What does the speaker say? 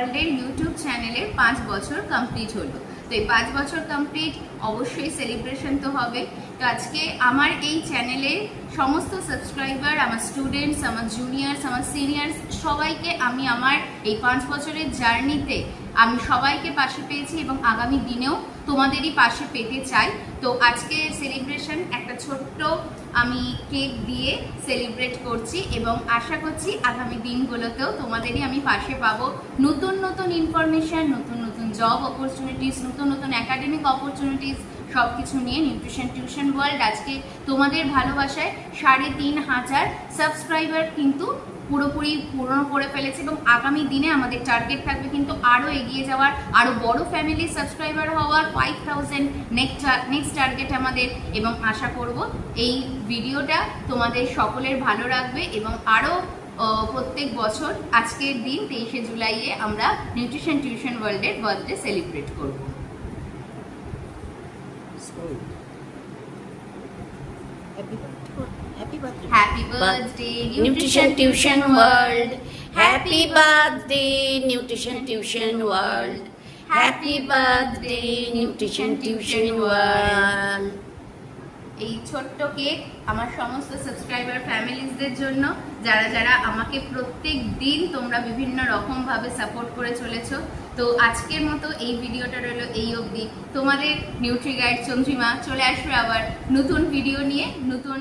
ওয়ার্ল্ডের ইউটিউব চ্যানেলের 5 বছর কমপ্লিট হলো। তো এই 5 বছর কমপ্লিট অবশ্যই সেলিব্রেশন তো হবে। তো আজকে আমার এই চ্যানেলে সমস্ত সাবস্ক্রাইবার, আমার স্টুডেন্টস, আমার জুনিয়র্স, আমার সিনিয়র্স সবাইকে আমি আমার এই 5 বছরের জার্নিতে আমি সবাইকে পাশে পেয়েছি এবং আগামী দিনেও তোমাদেরই পাশে পেতে চাই। তো আজকে সেলিব্রেশন একটা ছোট্ট আমি কেক দিয়ে সেলিব্রেট করছি এবং আশা করছি আগামী দিনগুলোতেও তোমাদেরই আমি পাশে পাবো। নতুন নতুন ইনফরমেশন, নতুন নতুন জব অপরচুনিটিস, নতুন নতুন একাডেমিক অপরচুনিটিস সব কিছু নিয়ে নিউট্রিশন টিউশন ওয়ার্ল্ড আজকে তোমাদের ভালোবাসায় 3,500 সাবস্ক্রাইবার কিন্তু পুরোপুরি পূর্ণ করে ফেলেছে এবং আগামী দিনে আমাদের টার্গেট থাকবে কিন্তু আরও এগিয়ে যাওয়ার, আরও বড় ফ্যামিলি সাবস্ক্রাইবার হওয়ার। 5,000 নেক্সট টার্গেট আমাদের এবং আশা করব এই ভিডিওটা তোমাদের সকলের ভালো লাগবে এবং আরও প্রত্যেক বছর আজকের দিন 23শে জুলাইয়ে আমরা নিউট্রিশন টিউশন ওয়ার্ল্ডের বার্থডে সেলিব্রেট করব। Happy birthday, Nutrition Tuition World. Happy birthday, Nutrition Tuition World. Happy birthday, Nutrition Tuition World. এই ছোট্ট কেক আমার সমস্ত সাবস্ক্রাইবার ফ্যামিলিজদের জন্য, যারা যারা আমাকে প্রত্যেক দিন তোমরা বিভিন্ন রকমভাবে সাপোর্ট করে চলেছো। তো আজকের মতো এই ভিডিওটা রইলো এই অবধি। তোমাদের নিউট্রি গাইড চন্দ্রিমা চলে আসবে আবার নতুন ভিডিও নিয়ে, নতুন